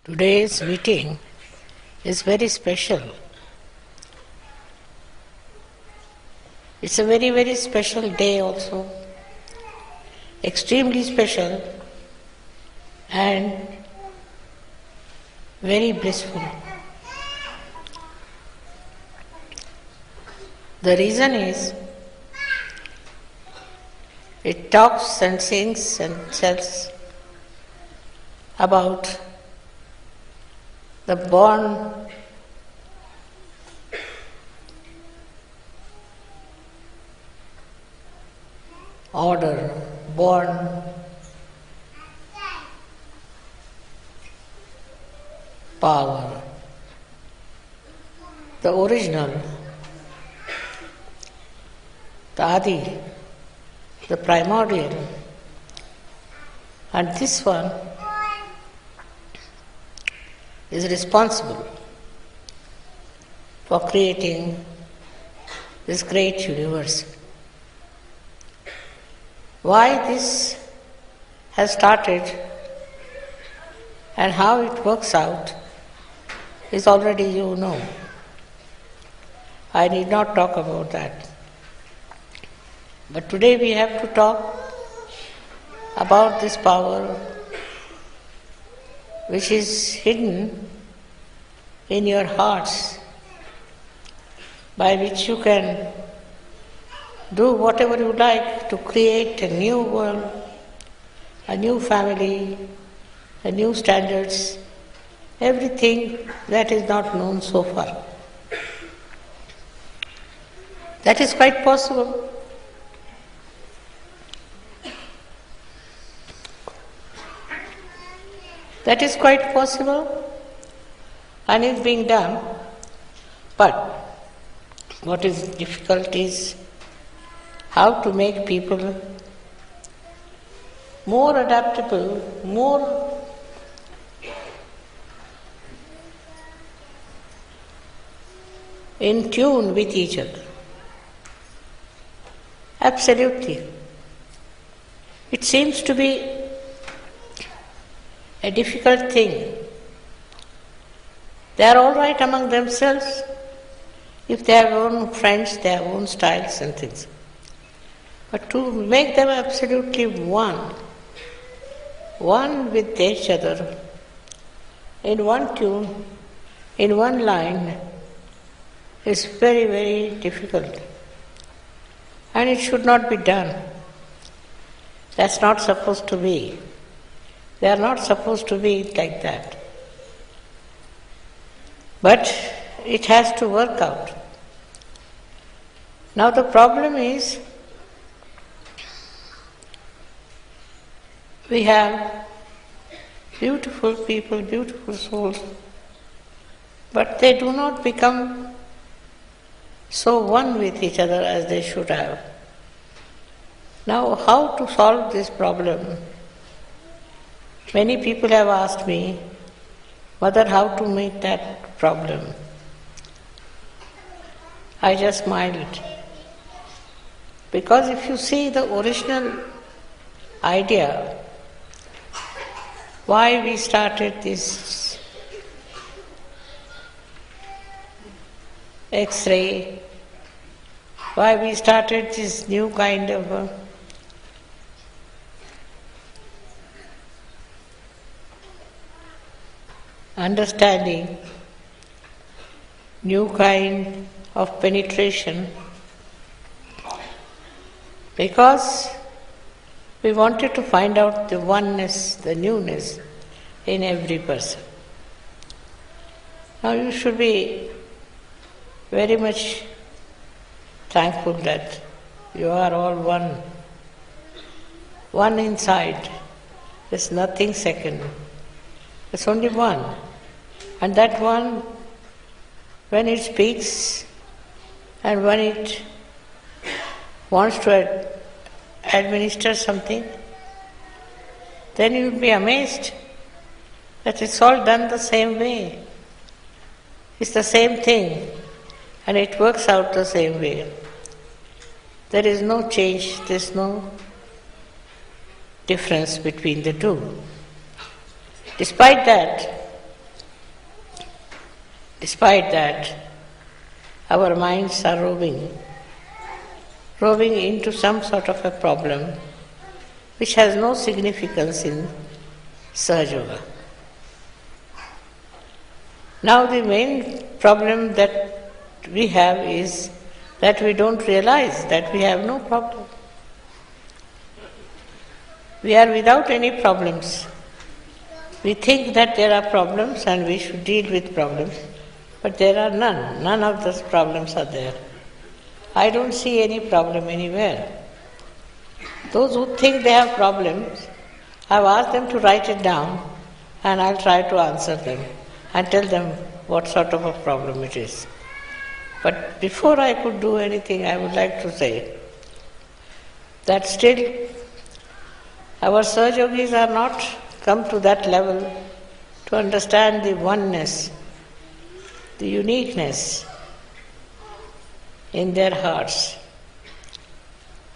Today's meeting is very special. It's a very, very special day also, extremely special and very blissful. The reason is, it talks and sings and tells about the born order, born power, the original, the Adi, the primordial, and this one is responsible for creating this great universe. Why this has started and how it works out is already you know. I need not talk about that. But today we have to talk about this power which is hidden in your hearts, by which you can do whatever you like to create a new world, a new family, a new standards, everything that is not known so far. That is quite possible. That is quite possible and is being done, but what is difficult is how to make people more adaptable, more in tune with each other. Absolutely. It seems to be a difficult thing. They are all right among themselves. If they have own friends, they have own styles and things. But to make them absolutely one with each other, in one tune, in one line, is very, very difficult. And it should not be done. That's not supposed to be. They are not supposed to be like that. But it has to work out. Now the problem is, we have beautiful people, beautiful souls, but they do not become so one with each other as they should have. Now, how to solve this problem? Many people have asked me, Mother, how to make that problem? I just smiled. Because if you see the original idea, why we started this X-ray, why we started this new kind of understanding, new kind of penetration, because we wanted to find out the oneness, the newness in every person. Now you should be very much thankful that you are all one inside. There's nothing second. There's only one. And that one, when it speaks and when it wants to administer something, then you'll be amazed that it's all done the same way. It's the same thing and it works out the same way. There is no change, there is no difference between the two. Despite that, Despite that, our minds are roving into some sort of a problem which has no significance in Sahaja Yoga. Now the main problem that we have is that we don't realize that we have no problem. We are without any problems. We think that there are problems and we should deal with problems, but there are none. None of those problems are there. I don't see any problem anywhere. Those who think they have problems, I've asked them to write it down and I'll try to answer them and tell them what sort of a problem it is. But before I could do anything, I would like to say that still our Sahaja Yogis are not come to that level to understand the oneness, the uniqueness in their hearts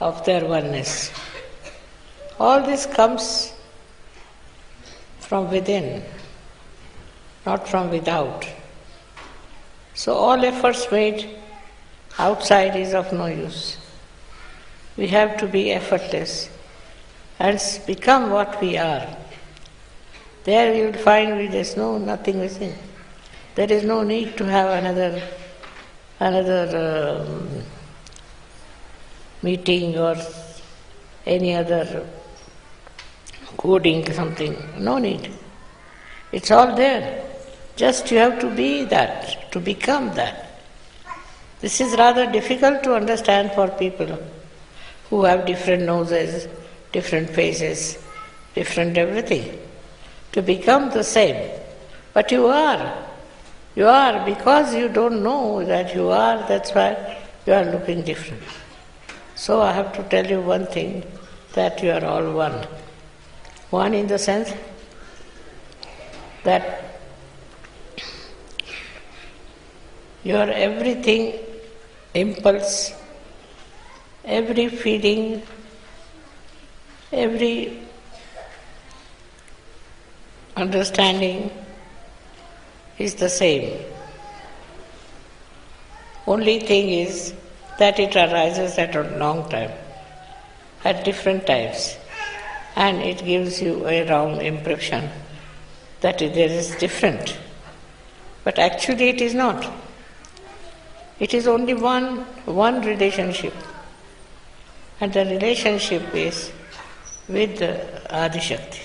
of their oneness. All this comes from within, not from without. So all efforts made outside is of no use. We have to be effortless and become what we are. There you will find there is nothing missing. There is no need to have another meeting or any other coding something. No need. It's all there. Just you have to be that, to become that. This is rather difficult to understand for people who have different noses, different faces, different everything. To become the same. But you are. You are because you don't know that you are, that's why you are looking different. So I have to tell you one thing, that you are all one. One in the sense that your everything, impulse, every feeling, every understanding is the same. Only thing is that it arises at a long time, at different times, and it gives you a wrong impression that there is different. But actually it is not. It is only one relationship, and the relationship is with the Adi Shakti.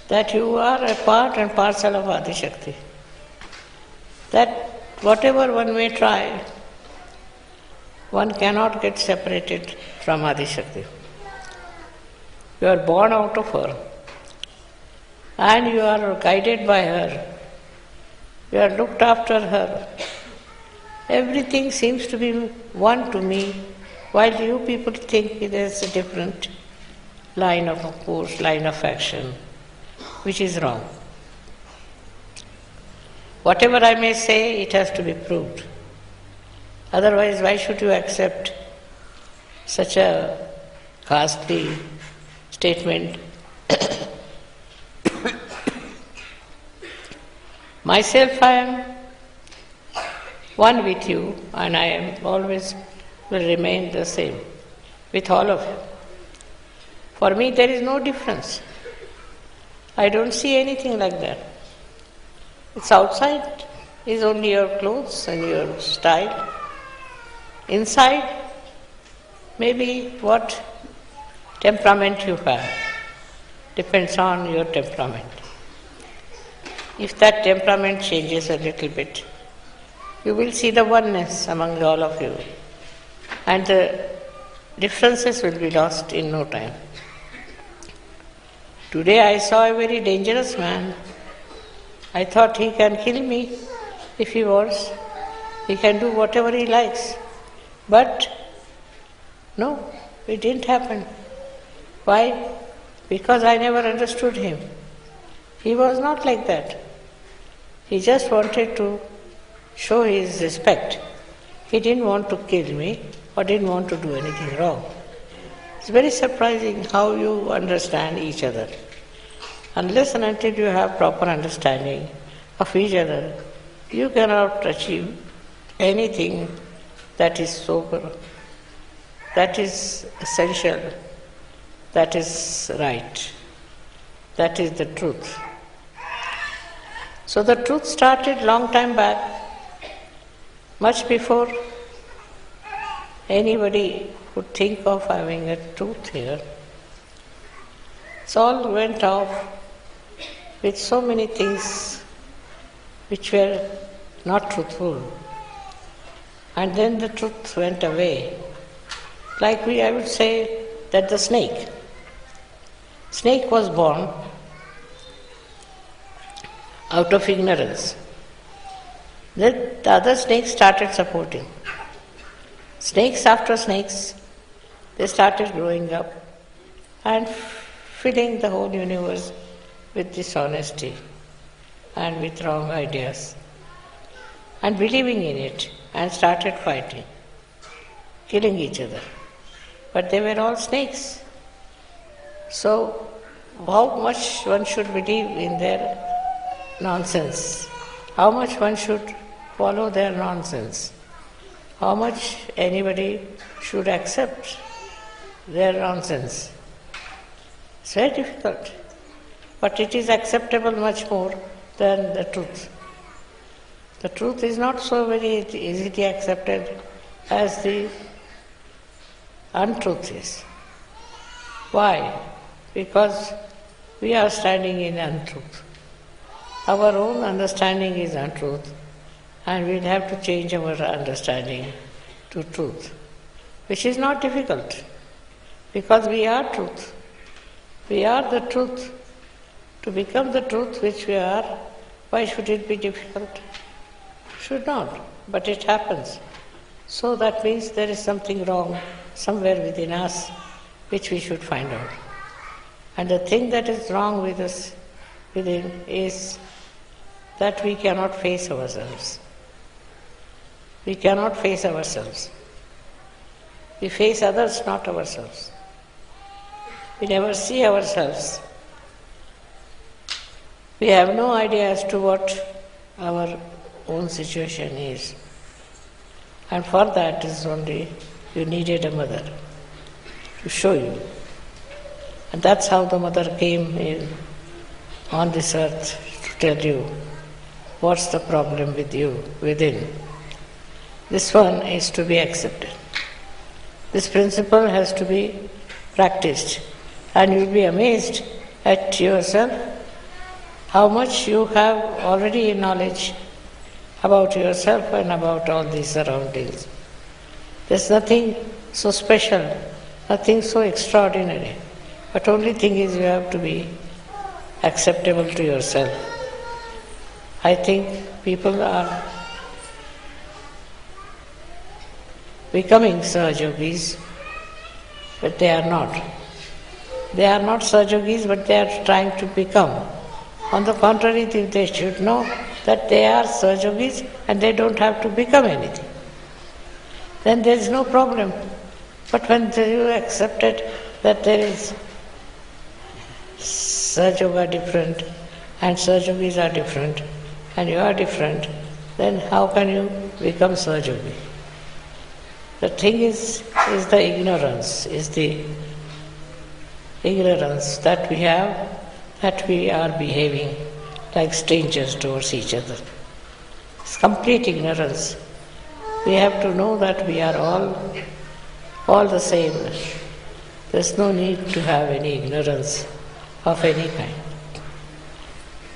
That you are a part and parcel of Adi Shakti. That whatever one may try, one cannot get separated from Adi Shakti. You are born out of her, and you are guided by her. You are looked after her. Everything seems to be one to me, while you people think there is a different line of course, line of action, which is wrong. Whatever I may say, it has to be proved. Otherwise, why should you accept such a ghastly statement? Myself, I am one with you, and I am always will remain the same with all of you. For me, there is no difference. I don't see anything like that. It's outside is only your clothes and your style. Inside, maybe what temperament you have. Depends on your temperament. If that temperament changes a little bit, you will see the oneness among all of you. And the differences will be lost in no time. Today I saw a very dangerous man. I thought he can kill me if he wants. He can do whatever he likes. But no, it didn't happen. Why? Because I never understood him. He was not like that. He just wanted to show his respect. He didn't want to kill me or didn't want to do anything wrong. It's very surprising how you understand each other. Unless and until you have proper understanding of each other, you cannot achieve anything that is sober, that is essential, that is right, that is the truth. So the truth started long time back, much before anybody would think of having a truth here. It all went off with so many things which were not truthful. And then the truth went away. Like I would say that the snake was born out of ignorance. Then the other snakes started supporting. Snakes after snakes, they started growing up and filling the whole universe with dishonesty and with wrong ideas and believing in it, and started fighting, killing each other. But they were all snakes. So how much one should believe in their nonsense? How much one should follow their nonsense? How much anybody should accept their nonsense? It's very difficult. But it is acceptable much more than the truth. The truth is not so very easily accepted as the untruth is. Why? Because we are standing in untruth. Our own understanding is untruth, and we'll have to change our understanding to truth, which is not difficult, because we are truth. We are the truth. To become the truth which we are, why should it be difficult? Should not, but it happens. So that means there is something wrong somewhere within us which we should find out. And the thing that is wrong with us within is that we cannot face ourselves. We cannot face ourselves. We face others, not ourselves. We never see ourselves. We have no idea as to what our own situation is. And for that is only you needed a mother to show you. And that's how the mother came in on this earth to tell you what's the problem with you within. This one is to be accepted. This principle has to be practiced, and you'll be amazed at yourself how much you have already in knowledge about yourself and about all these surroundings. There's nothing so special, nothing so extraordinary, but only thing is you have to be acceptable to yourself. I think people are becoming Sahaja Yogis, but they are not. They are not Sahaja Yogis, but they are trying to become. On the contrary, they should know that they are Sahaja Yogis and they don't have to become anything. Then there is no problem. But when you accepted that there is Sahaja Yoga different and Sahaja Yogis are different and you are different, then how can you become Sahaja Yogi? The thing is the ignorance that we have, that we are behaving like strangers towards each other. It's complete ignorance. We have to know that we are all the same. There's no need to have any ignorance of any kind.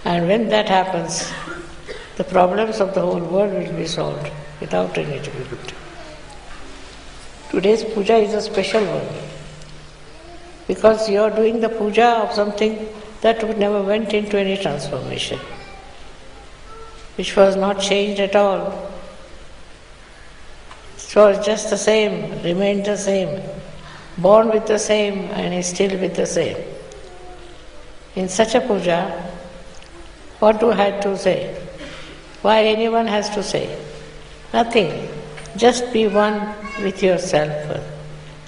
And when that happens, the problems of the whole world will be solved without any difficulty. Today's puja is a special one, because you are doing the puja of something that never went into any transformation, which was not changed at all. It was just the same, remained the same, born with the same and is still with the same. In such a puja, what do I have to say? Why anyone has to say? Nothing. Just be one with yourself.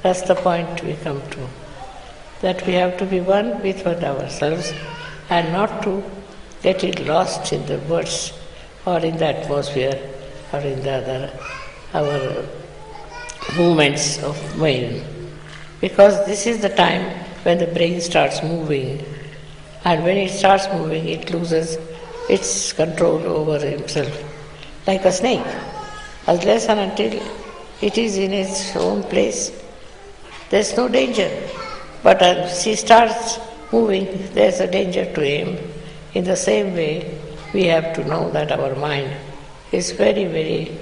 That's the point we come to. That we have to be one with ourselves and not to getting lost in the words or in the atmosphere or in the other, our movements of mind. Because this is the time when the brain starts moving, and when it starts moving, it loses its control over himself, like a snake. Unless and until it is in its own place, there is no danger. But as he starts moving, there is a danger to him. In the same way, we have to know that our mind is very, very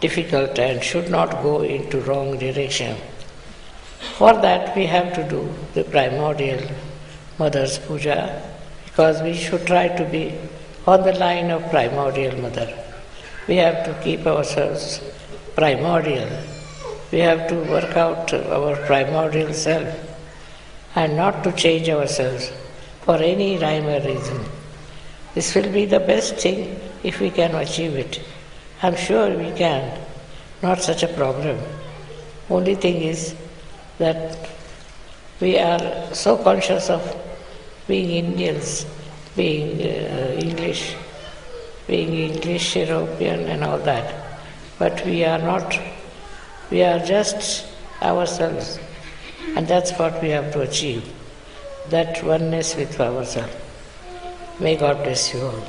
difficult and should not go into wrong direction. For that, we have to do the primordial Mother's Puja, because we should try to be on the line of primordial Mother. We have to keep ourselves primordial. We have to work out our primordial self and not to change ourselves for any rhyme or reason. This will be the best thing if we can achieve it. I'm sure we can. Not such a problem. Only thing is that we are so conscious of being Indians, being English, European and all that. But we are not, we are just ourselves. And that's what we have to achieve, that oneness with ourselves. May God bless you all.